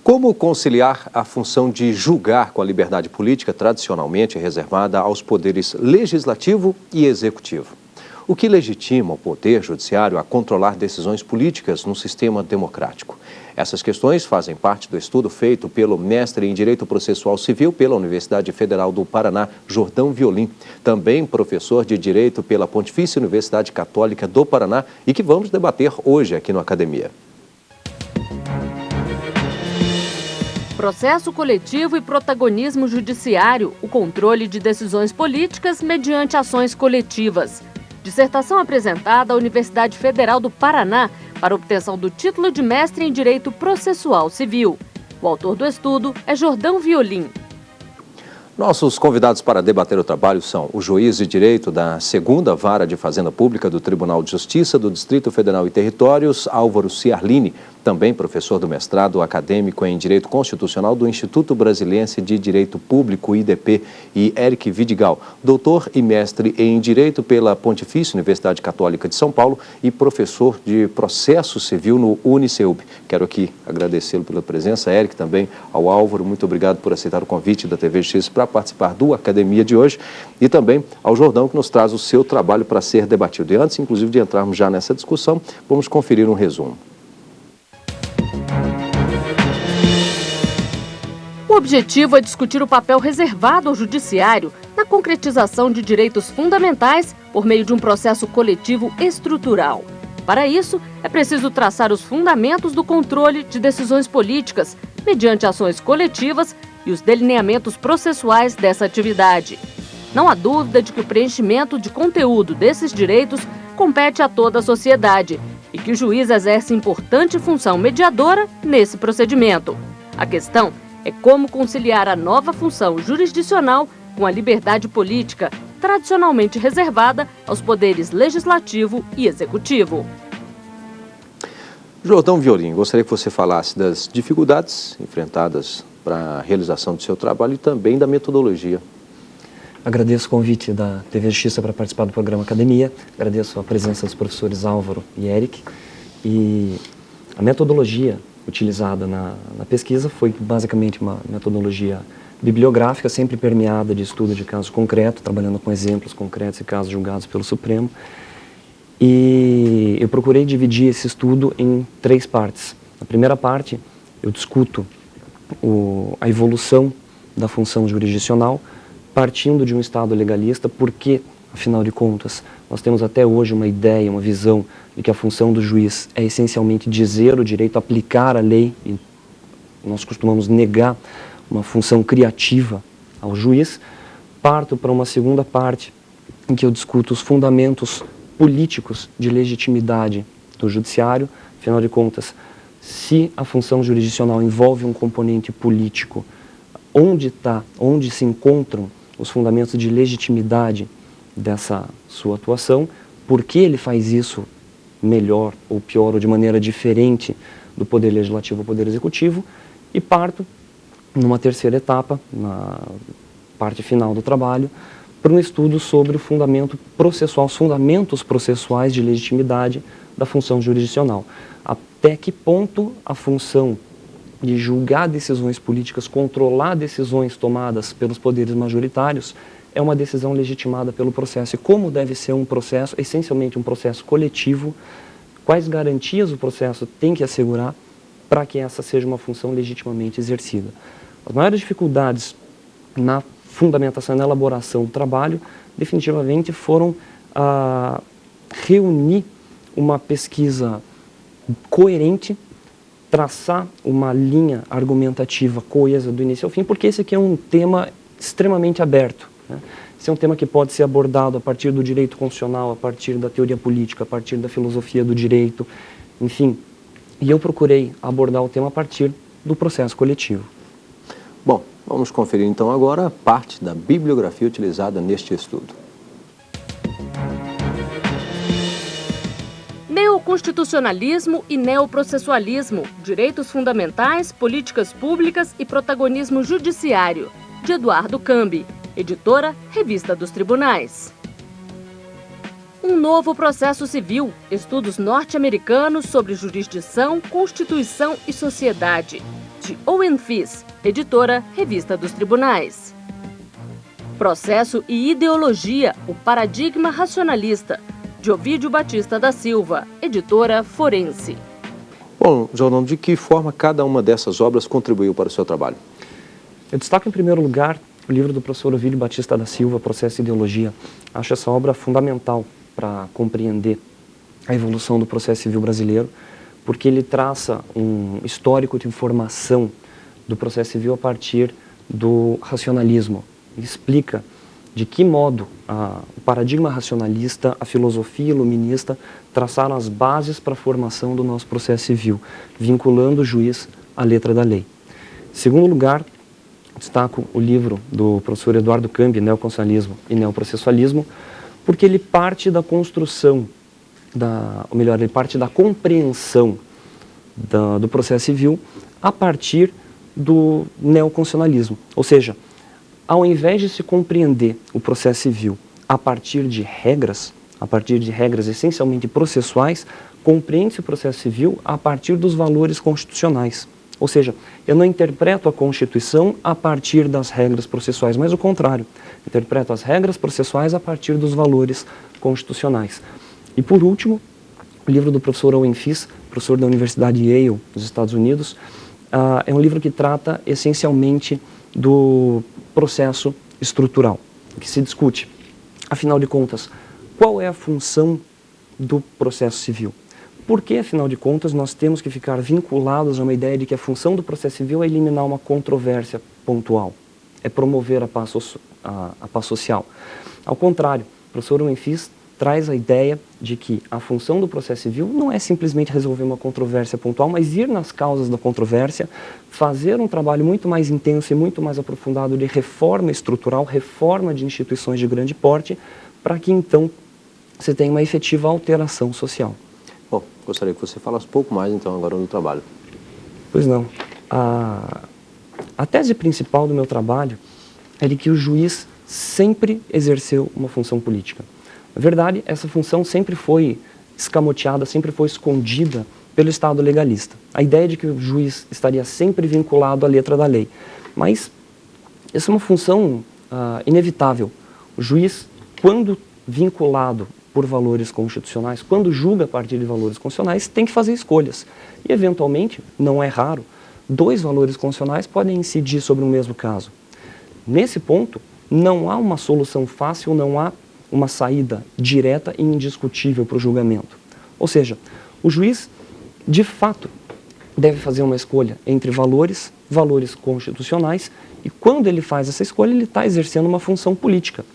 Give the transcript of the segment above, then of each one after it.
Como conciliar a função de julgar com a liberdade política tradicionalmente reservada aos poderes legislativo e executivo? O que legitima o poder judiciário a controlar decisões políticas num sistema democrático? Essas questões fazem parte do estudo feito pelo mestre em Direito Processual Civil pela Universidade Federal do Paraná, Jordão Violim, também professor de Direito pela Pontifícia Universidade Católica do Paraná e que vamos debater hoje aqui no Academia. Processo coletivo e protagonismo judiciário, o controle de decisões políticas mediante ações coletivas. Dissertação apresentada à Universidade Federal do Paraná para obtenção do título de mestre em Direito Processual Civil. O autor do estudo é Jordão Violim. Nossos convidados para debater o trabalho são o juiz de direito da 2ª Vara de Fazenda Pública do Tribunal de Justiça do Distrito Federal e Territórios, Álvaro Ciarline, também professor do mestrado acadêmico em Direito Constitucional do Instituto Brasiliense de Direito Público, IDP, e Eric Vidigal, doutor e mestre em Direito pela Pontifícia Universidade Católica de São Paulo e professor de Processo Civil no Uniceub. Quero aqui agradecê-lo pela presença, Eric, também ao Álvaro, muito obrigado por aceitar o convite da TV Justiça para participar do Academia de hoje, e também ao Jordão, que nos traz o seu trabalho para ser debatido. E antes, inclusive, de entrarmos já nessa discussão, vamos conferir um resumo. O objetivo é discutir o papel reservado ao judiciário na concretização de direitos fundamentais por meio de um processo coletivo estrutural. Para isso, é preciso traçar os fundamentos do controle de decisões políticas mediante ações coletivas e os delineamentos processuais dessa atividade. Não há dúvida de que o preenchimento de conteúdo desses direitos compete a toda a sociedade e que o juiz exerce importante função mediadora nesse procedimento. A questão é como conciliar a nova função jurisdicional com a liberdade política tradicionalmente reservada aos poderes legislativo e executivo. Jordão Violim, gostaria que você falasse das dificuldades enfrentadas para a realização do seu trabalho e também da metodologia. Agradeço o convite da TV Justiça para participar do programa Academia, agradeço a presença dos professores Álvaro e Eric, e a metodologia utilizada na pesquisa foi basicamente uma metodologia bibliográfica, sempre permeada de estudo de caso concreto, trabalhando com exemplos concretos e casos julgados pelo Supremo. E eu procurei dividir esse estudo em 3 partes. Na primeira parte, eu discuto a evolução da função jurisdicional, partindo de um Estado legalista, porque, afinal de contas, nós temos até hoje uma ideia, uma visão de que a função do juiz é essencialmente dizer o direito, aplicar a lei, e nós costumamos negar uma função criativa ao juiz. Parto para uma segunda parte, em que eu discuto os fundamentos políticos de legitimidade do judiciário. Afinal de contas, se a função jurisdicional envolve um componente político, onde se encontram os fundamentos de legitimidade dessa sua atuação, por que ele faz isso melhor ou pior ou de maneira diferente do Poder Legislativo ao Poder Executivo, e parto numa terceira etapa, na parte final do trabalho, para um estudo sobre o fundamento processual, os fundamentos processuais de legitimidade da função jurisdicional. Até que ponto a função de julgar decisões políticas, controlar decisões tomadas pelos poderes majoritários, é uma decisão legitimada pelo processo. E como deve ser um processo, essencialmente um processo coletivo, quais garantias o processo tem que assegurar para que essa seja uma função legitimamente exercida. As maiores dificuldades na fundamentação e na elaboração do trabalho, definitivamente foram reunir uma pesquisa coerente, traçar uma linha argumentativa coesa do início ao fim, porque esse aqui é um tema extremamente aberto, né? Esse é um tema que pode ser abordado a partir do direito constitucional, a partir da teoria política, a partir da filosofia do direito, enfim. E eu procurei abordar o tema a partir do processo coletivo. Bom, vamos conferir então agora parte da bibliografia utilizada neste estudo. Neoconstitucionalismo e neoprocessualismo, direitos fundamentais, políticas públicas e protagonismo judiciário, de Eduardo Cambi, editora Revista dos Tribunais. Um novo processo civil, estudos norte-americanos sobre jurisdição, constituição e sociedade. de Owen Fis, editora Revista dos Tribunais. Processo e Ideologia, o Paradigma Racionalista, de Ovídio Batista da Silva, editora Forense. Bom, João, de que forma cada uma dessas obras contribuiu para o seu trabalho? Eu destaco em primeiro lugar o livro do professor Ovídio Batista da Silva, Processo e Ideologia. Acho essa obra fundamental para compreender a evolução do processo civil brasileiro, porque ele traça um histórico de informação do processo civil a partir do racionalismo. Ele explica de que modo o paradigma racionalista, a filosofia iluminista traçaram as bases para a formação do nosso processo civil, vinculando o juiz à letra da lei. Em segundo lugar, destaco o livro do professor Eduardo Cambi, Neoconstitucionalismo e Neoprocessualismo, porque ele parte da construção, ele parte da compreensão do processo civil a partir do neoconstitucionalismo. Ou seja, ao invés de se compreender o processo civil a partir de regras essencialmente processuais, compreende-se o processo civil a partir dos valores constitucionais. Ou seja, eu não interpreto a Constituição a partir das regras processuais, mas o contrário. Interpreto as regras processuais a partir dos valores constitucionais. E por último, o livro do professor Owen Fis, professor da Universidade Yale, nos Estados Unidos, é um livro que trata essencialmente do processo estrutural, que se discute, afinal de contas, qual é a função do processo civil? Por que, afinal de contas, nós temos que ficar vinculados a uma ideia de que a função do processo civil é eliminar uma controvérsia pontual, é promover a paz social? Ao contrário, o professor Owen Fis traz a ideia de que a função do processo civil não é simplesmente resolver uma controvérsia pontual, mas ir nas causas da controvérsia, fazer um trabalho muito mais intenso e muito mais aprofundado de reforma estrutural, reforma de instituições de grande porte, para que então você tenha uma efetiva alteração social. Bom, gostaria que você falasse um pouco mais então agora do trabalho. Pois não. A tese principal do meu trabalho é de que o juiz sempre exerceu uma função política. Na verdade, essa função sempre foi escamoteada, sempre foi escondida pelo Estado legalista. A ideia de que o juiz estaria sempre vinculado à letra da lei. Mas essa é uma função inevitável. O juiz, quando vinculado por valores constitucionais, quando julga a partir de valores constitucionais, tem que fazer escolhas. E, eventualmente, não é raro, dois valores constitucionais podem incidir sobre o mesmo caso. Nesse ponto, não há uma solução fácil, não há uma saída direta e indiscutível para o julgamento. Ou seja, o juiz, de fato, deve fazer uma escolha entre valores constitucionais, e quando ele faz essa escolha, ele está exercendo uma função política.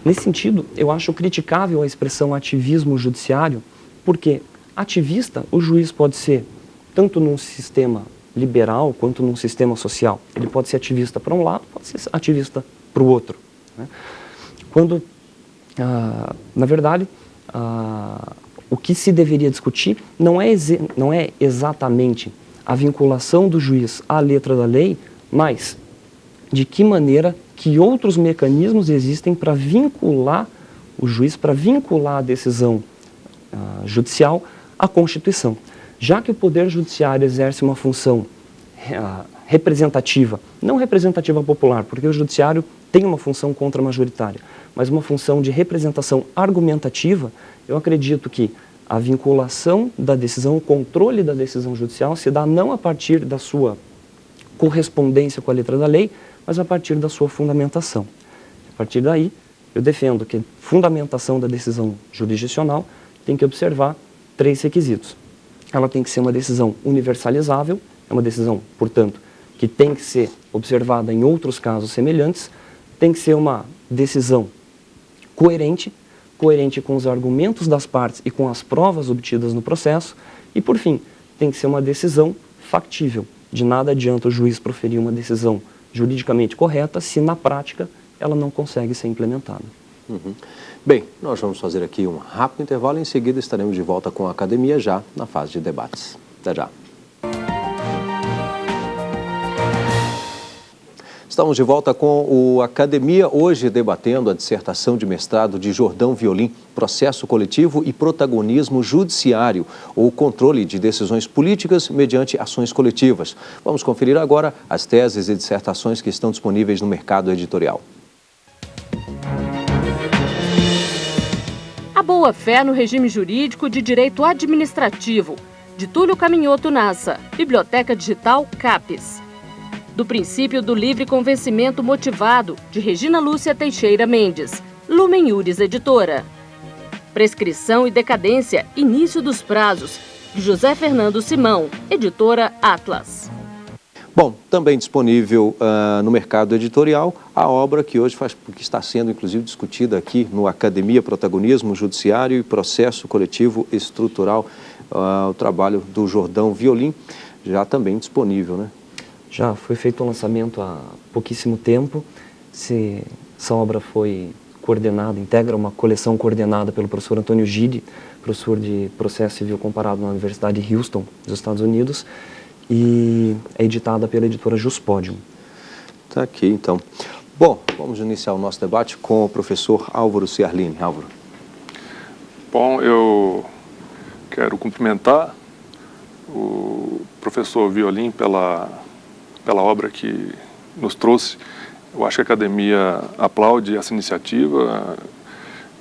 Nesse sentido, eu acho criticável a expressão ativismo judiciário, porque ativista o juiz pode ser tanto num sistema liberal quanto num sistema social. Ele pode ser ativista para um lado, pode ser ativista para o outro, né? Quando, na verdade, o que se deveria discutir não é exatamente a vinculação do juiz à letra da lei, mas de que maneira que outros mecanismos existem para vincular o juiz, para vincular a decisão judicial à Constituição. Já que o Poder Judiciário exerce uma função representativa, não representativa popular, porque o Judiciário tem uma função contra-majoritária, mas uma função de representação argumentativa, eu acredito que a vinculação da decisão, o controle da decisão judicial se dá não a partir da sua correspondência com a letra da lei, mas a partir da sua fundamentação. A partir daí, eu defendo que a fundamentação da decisão jurisdicional tem que observar três requisitos. Ela tem que ser uma decisão universalizável, é uma decisão, portanto, que tem que ser observada em outros casos semelhantes, tem que ser uma decisão coerente com os argumentos das partes e com as provas obtidas no processo, e, por fim, tem que ser uma decisão factível. De nada adianta o juiz proferir uma decisão juridicamente correta se, na prática, ela não consegue ser implementada. Bem, nós vamos fazer aqui um rápido intervalo e em seguida estaremos de volta com a academia já na fase de debates. Até já. Estamos de volta com o Academia, hoje debatendo a dissertação de mestrado de Jordão Violim, processo coletivo e protagonismo judiciário, ou controle de decisões políticas mediante ações coletivas. Vamos conferir agora as teses e dissertações que estão disponíveis no mercado editorial. A boa-fé no regime jurídico de direito administrativo, de Túlio Caminhoto Nassa, Biblioteca Digital CAPES. Do princípio do livre convencimento motivado, de Regina Lúcia Teixeira Mendes, Lumen Iuris Editora. Prescrição e decadência, início dos prazos, de José Fernando Simão, Editora Atlas. Bom, também disponível no mercado editorial a obra que hoje que está sendo inclusive discutida aqui no Academia, Protagonismo Judiciário e Processo Coletivo Estrutural, o trabalho do Jordão Violim, já também disponível, né? Já foi feito o lançamento há pouquíssimo tempo. Essa obra foi coordenada, integra uma coleção coordenada pelo professor Antônio Gide, professor de Processo Civil Comparado na Universidade de Houston, dos Estados Unidos, e é editada pela editora Juspodium. Está aqui, então. Bom, vamos iniciar o nosso debate com o professor Álvaro Ciarlini. Álvaro. Bom, eu quero cumprimentar o professor Violim pela obra que nos trouxe. Eu acho que a academia aplaude essa iniciativa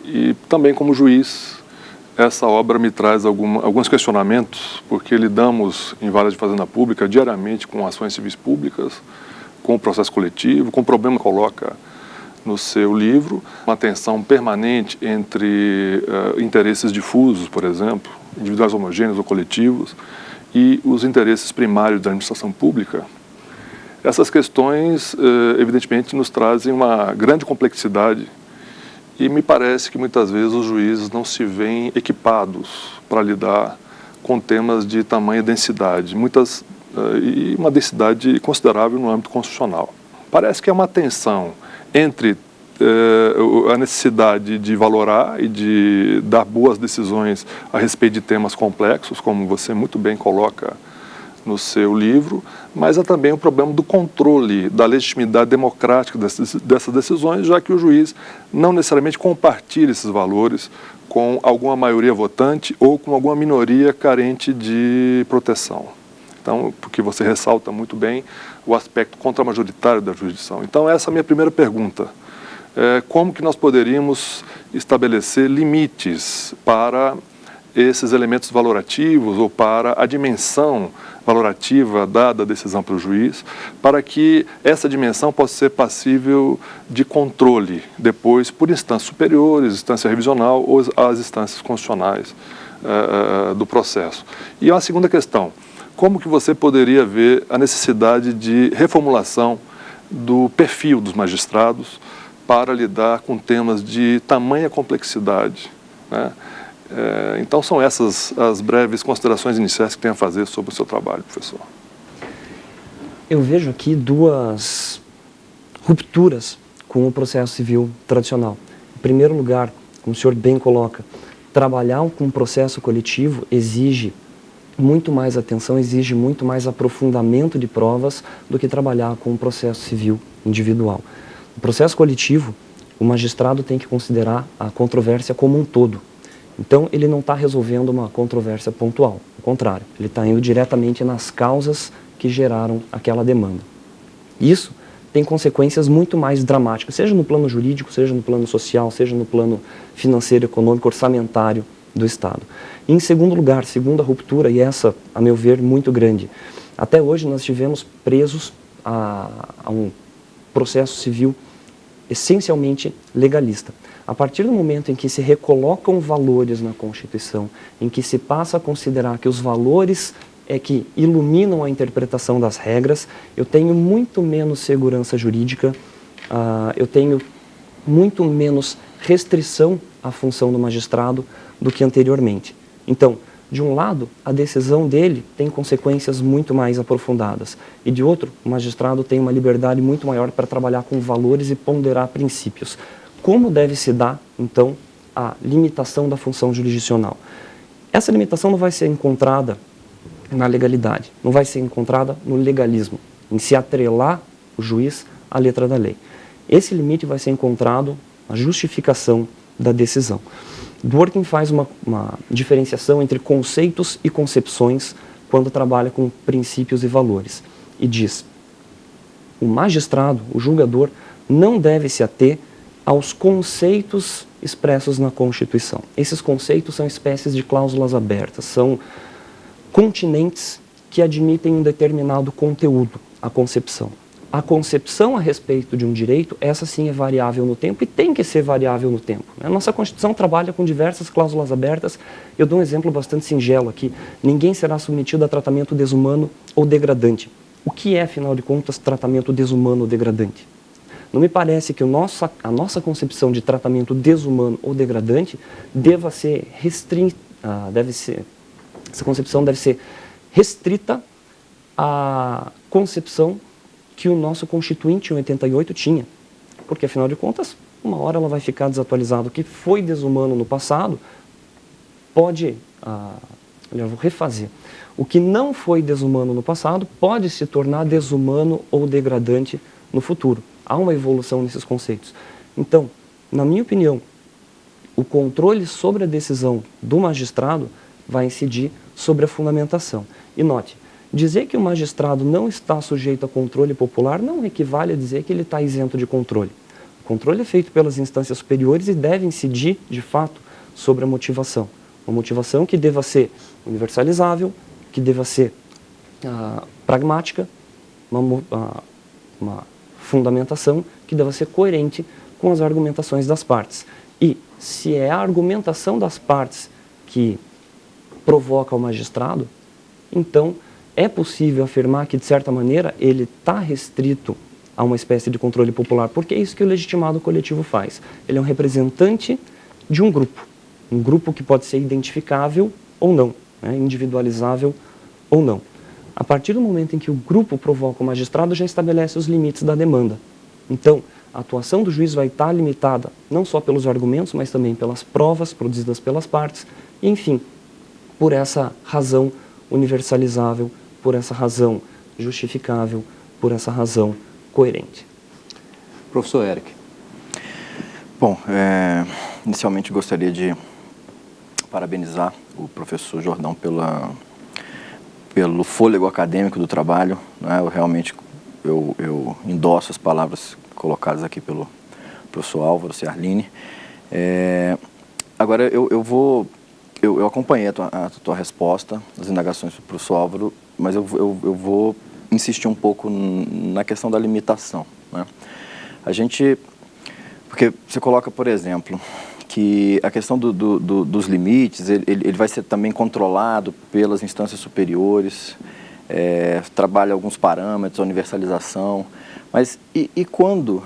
e também como juiz essa obra me traz alguns questionamentos, porque lidamos em varas de fazenda pública diariamente com ações civis públicas, com o processo coletivo, com o problema que coloca no seu livro, uma tensão permanente entre interesses difusos, por exemplo, individuais homogêneos ou coletivos, e os interesses primários da administração pública. Essas questões, evidentemente, nos trazem uma grande complexidade e me parece que muitas vezes os juízes não se veem equipados para lidar com temas de tamanha densidade, e uma densidade considerável no âmbito constitucional. Parece que é uma tensão entre a necessidade de valorar e de dar boas decisões a respeito de temas complexos, como você muito bem coloca no seu livro, mas há também o problema do controle da legitimidade democrática dessas decisões, já que o juiz não necessariamente compartilha esses valores com alguma maioria votante ou com alguma minoria carente de proteção. Então, porque você ressalta muito bem o aspecto contramajoritário da jurisdição. Então, essa é a minha primeira pergunta. Como que nós poderíamos estabelecer limites para esses elementos valorativos ou para a dimensão valorativa dada a decisão para o juiz, para que essa dimensão possa ser passível de controle depois por instâncias superiores, instância revisional ou as instâncias constitucionais do processo. E a segunda questão, como que você poderia ver a necessidade de reformulação do perfil dos magistrados para lidar com temas de tamanha complexidade, né? Então são essas as breves considerações iniciais que tem a fazer sobre o seu trabalho, professor. Eu vejo aqui duas rupturas com o processo civil tradicional. Em primeiro lugar, como o senhor bem coloca, trabalhar com um processo coletivo exige muito mais atenção, exige muito mais aprofundamento de provas do que trabalhar com um processo civil individual. No processo coletivo, o magistrado tem que considerar a controvérsia como um todo. Então, ele não está resolvendo uma controvérsia pontual, ao contrário, ele está indo diretamente nas causas que geraram aquela demanda. Isso tem consequências muito mais dramáticas, seja no plano jurídico, seja no plano social, seja no plano financeiro, econômico, orçamentário do Estado. E, em segundo lugar, segunda ruptura, e essa, a meu ver, muito grande. Até hoje nós tivemos presos a um processo civil essencialmente legalista. A partir do momento em que se recolocam valores na Constituição, em que se passa a considerar que os valores é que iluminam a interpretação das regras, eu tenho muito menos segurança jurídica, eu tenho muito menos restrição à função do magistrado do que anteriormente. Então, de um lado, a decisão dele tem consequências muito mais aprofundadas, e de outro, o magistrado tem uma liberdade muito maior para trabalhar com valores e ponderar princípios. Como deve se dar, então, a limitação da função jurisdicional? Essa limitação não vai ser encontrada na legalidade, não vai ser encontrada no legalismo, em se atrelar o juiz à letra da lei. Esse limite vai ser encontrado na justificação da decisão. Dworkin faz uma diferenciação entre conceitos e concepções quando trabalha com princípios e valores. E diz, o magistrado, o julgador, não deve se ater aos conceitos expressos na Constituição. Esses conceitos são espécies de cláusulas abertas, são continentes que admitem um determinado conteúdo, a concepção. A concepção a respeito de um direito, essa sim é variável no tempo e tem que ser variável no tempo. A nossa Constituição trabalha com diversas cláusulas abertas. Eu dou um exemplo bastante singelo aqui. Ninguém será submetido a tratamento desumano ou degradante. O que é, afinal de contas, tratamento desumano ou degradante? Não me parece que a nossa concepção de tratamento desumano ou degradante deva ser restrita, essa concepção deve ser restrita à concepção que o nosso Constituinte em 88 tinha. Porque, afinal de contas, uma hora ela vai ficar desatualizada. O que foi desumano no passado pode, eu vou refazer, o que não foi desumano no passado pode se tornar desumano ou degradante no futuro. Há uma evolução nesses conceitos. Então, na minha opinião, o controle sobre a decisão do magistrado vai incidir sobre a fundamentação. E note, dizer que o magistrado não está sujeito a controle popular não equivale a dizer que ele está isento de controle. O controle é feito pelas instâncias superiores e deve incidir, de fato, sobre a motivação. Uma motivação que deva ser universalizável, que deva ser pragmática, uma fundamentação que deva ser coerente com as argumentações das partes. E se é a argumentação das partes que provoca o magistrado, então é possível afirmar que, de certa maneira, ele está restrito a uma espécie de controle popular, porque é isso que o legitimado coletivo faz. Ele é um representante de um grupo que pode ser identificável ou não, né, individualizável ou não. A partir do momento em que o grupo provoca o magistrado, já estabelece os limites da demanda. Então, a atuação do juiz vai estar limitada não só pelos argumentos, mas também pelas provas produzidas pelas partes, e, enfim, por essa razão universalizável, por essa razão justificável, por essa razão coerente. Professor Eric. Bom, inicialmente gostaria de parabenizar o professor Jordão pelo fôlego acadêmico do trabalho, né? Eu endosso as palavras colocadas aqui pelo professor Álvaro Ciarline. Agora, eu acompanhei a tua resposta, as indagações do professor Álvaro, mas eu vou insistir um pouco na questão da limitação, né? Porque você coloca, por exemplo, que a questão dos limites, ele vai ser também controlado pelas instâncias superiores, trabalha alguns parâmetros, a universalização, mas e quando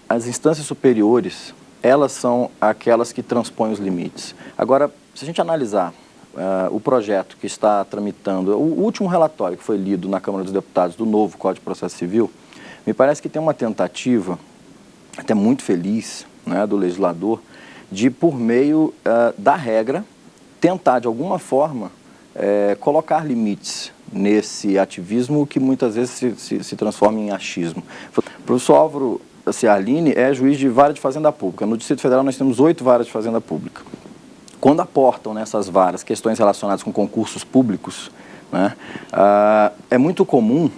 as instâncias superiores, elas são aquelas que transpõem os limites? Agora, se a gente analisar o projeto que está tramitando, o último relatório que foi lido na Câmara dos Deputados do novo Código de Processo Civil, me parece que tem uma tentativa, até muito feliz, né, do legislador, de, por meio da regra, tentar, de alguma forma, colocar limites nesse ativismo que muitas vezes se transforma em achismo. O professor Álvaro Ciarline é juiz de vara de fazenda pública. No Distrito Federal nós temos 8 varas de fazenda pública. Quando aportam nessas varas questões relacionadas com concursos públicos, né, é muito comum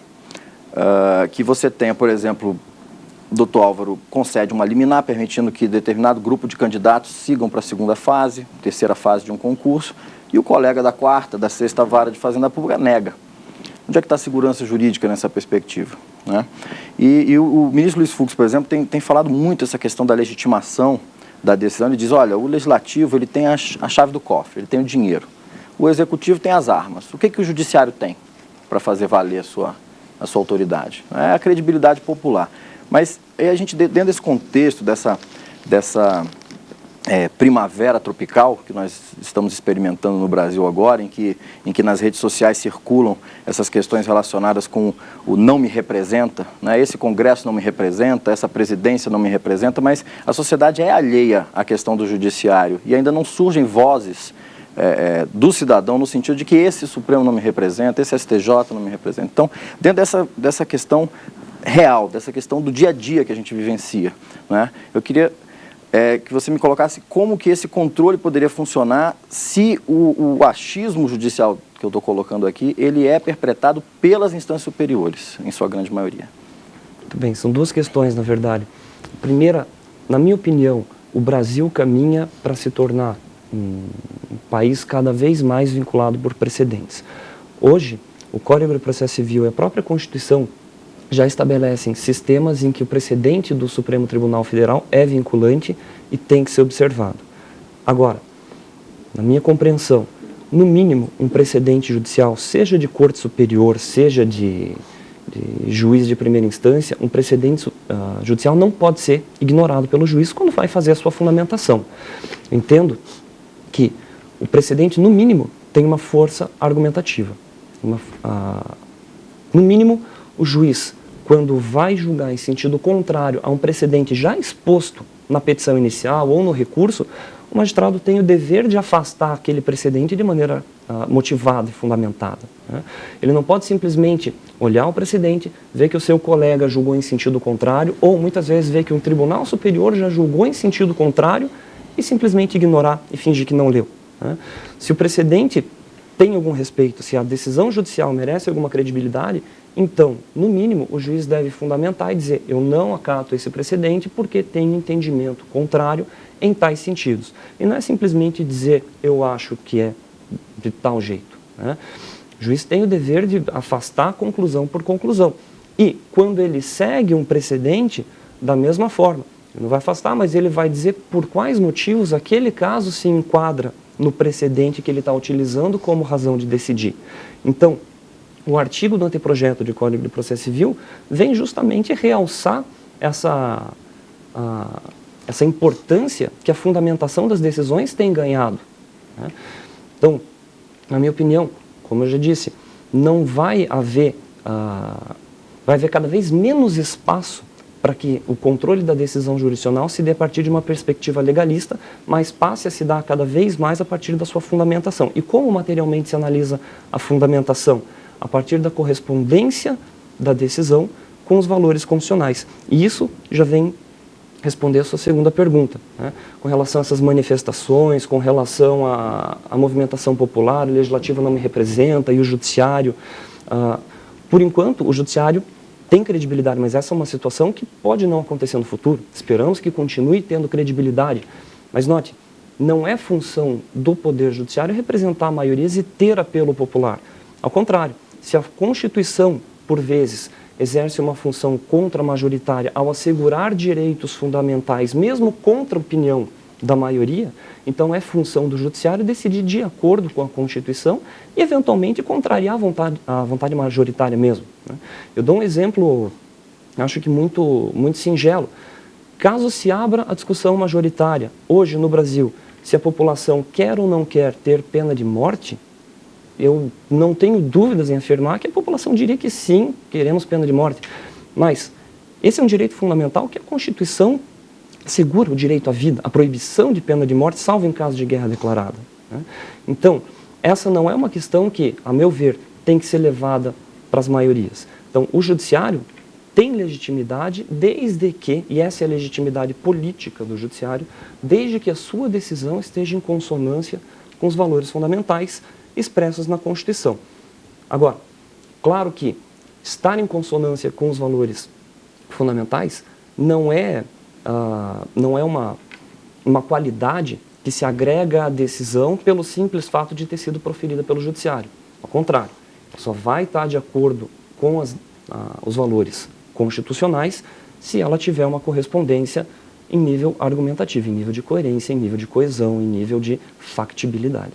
que você tenha, por exemplo, o doutor Álvaro concede uma liminar permitindo que determinado grupo de candidatos sigam para a segunda fase, terceira fase de um concurso, e o colega da 4ª, da 6ª vara de fazenda pública nega. Onde é que está a segurança jurídica nessa perspectiva, né? E o ministro Luiz Fux, por exemplo, tem falado muito essa questão da legitimação da decisão. Ele diz, olha, o legislativo ele tem a chave do cofre, ele tem o dinheiro. O executivo tem as armas. O que o judiciário tem para fazer valer a sua autoridade? É a credibilidade popular. Mas aí a gente, dentro desse contexto, dessa primavera tropical que nós estamos experimentando no Brasil agora, em que nas redes sociais circulam essas questões relacionadas com o não me representa, né? Esse Congresso não me representa, essa presidência não me representa, mas a sociedade é alheia à questão do judiciário e ainda não surgem vozes do cidadão no sentido de que esse Supremo não me representa, esse STJ não me representa. Então, dentro dessa questão, real, dessa questão do dia a dia que a gente vivencia, né? Eu queria que você me colocasse como que esse controle poderia funcionar se o achismo judicial que eu estou colocando aqui, ele é perpetrado pelas instâncias superiores, em sua grande maioria. Muito bem, são duas questões, na verdade. Primeira, na minha opinião, o Brasil caminha para se tornar um país cada vez mais vinculado por precedentes. Hoje, o Código de Processo Civil e a própria Constituição já estabelecem sistemas em que o precedente do Supremo Tribunal Federal é vinculante e tem que ser observado. Agora, na minha compreensão, no mínimo, um precedente judicial, seja de corte superior, seja de juiz de primeira instância, um precedente judicial não pode ser ignorado pelo juiz quando vai fazer a sua fundamentação. Entendo que o precedente, no mínimo, tem uma força argumentativa. No mínimo, o juiz, quando vai julgar em sentido contrário a um precedente já exposto na petição inicial ou no recurso, o magistrado tem o dever de afastar aquele precedente de maneira motivada e fundamentada, né? Ele não pode simplesmente olhar o precedente, ver que o seu colega julgou em sentido contrário, ou muitas vezes ver que um tribunal superior já julgou em sentido contrário e simplesmente ignorar e fingir que não leu, né? Se o precedente tem algum respeito, se a decisão judicial merece alguma credibilidade, então, no mínimo, o juiz deve fundamentar e dizer: eu não acato esse precedente porque tenho entendimento contrário em tais sentidos. E não é simplesmente dizer: eu acho que é de tal jeito, né? O juiz tem o dever de afastar conclusão por conclusão. E, quando ele segue um precedente, da mesma forma, ele não vai afastar, mas ele vai dizer por quais motivos aquele caso se enquadra no precedente que ele está utilizando como razão de decidir. Então, o artigo do anteprojeto de Código de Processo Civil vem justamente realçar essa importância que a fundamentação das decisões tem ganhado, né? Então, na minha opinião, como eu já disse, não vai haver cada vez menos espaço para que o controle da decisão jurisdicional se dê a partir de uma perspectiva legalista, mas passe a se dar cada vez mais a partir da sua fundamentação. E como materialmente se analisa a fundamentação? A partir da correspondência da decisão com os valores constitucionais. E isso já vem responder a sua segunda pergunta, né? Com relação a essas manifestações, com relação à movimentação popular, o legislativo não me representa e o judiciário. Por enquanto, o judiciário tem credibilidade, mas essa é uma situação que pode não acontecer no futuro. Esperamos que continue tendo credibilidade. Mas note, não é função do Poder Judiciário representar maiorias e ter apelo popular. Ao contrário, se a Constituição, por vezes, exerce uma função contra-majoritária ao assegurar direitos fundamentais, mesmo contra a opinião da maioria, então é função do Judiciário decidir de acordo com a Constituição e, eventualmente, contrariar a vontade majoritária mesmo, né? Eu dou um exemplo, acho que muito singelo. Caso se abra a discussão majoritária, hoje no Brasil, se a população quer ou não quer ter pena de morte, eu não tenho dúvidas em afirmar que a população diria que sim, queremos pena de morte. Mas esse é um direito fundamental que a Constituição assegura: o direito à vida, a proibição de pena de morte, salvo em caso de guerra declarada, né? Então, essa não é uma questão que, a meu ver, tem que ser levada para as maiorias. Então, o Judiciário tem legitimidade desde que, e essa é a legitimidade política do Judiciário, desde que a sua decisão esteja em consonância com os valores fundamentais expressos na Constituição. Agora, claro que estar em consonância com os valores fundamentais não é uma qualidade que se agrega à decisão pelo simples fato de ter sido proferida pelo Judiciário. Ao contrário, só vai estar de acordo com os valores constitucionais se ela tiver uma correspondência em nível argumentativo, em nível de coerência, em nível de coesão, em nível de factibilidade.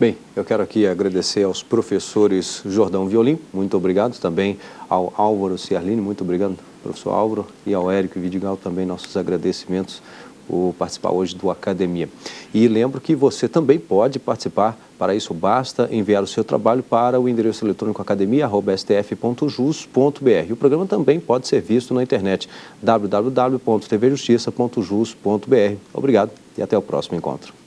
Bem, eu quero aqui agradecer aos professores Jordão Violim, muito obrigado, também ao Álvaro Ciarlini, muito obrigado, professor Álvaro, e ao Érico Vidigal também nossos agradecimentos por participar hoje do Academia. E lembro que você também pode participar, para isso basta enviar o seu trabalho para o endereço eletrônico academia@stf.jus.br. O programa também pode ser visto na internet, www.tvjustiça.jus.br. Obrigado e até o próximo encontro.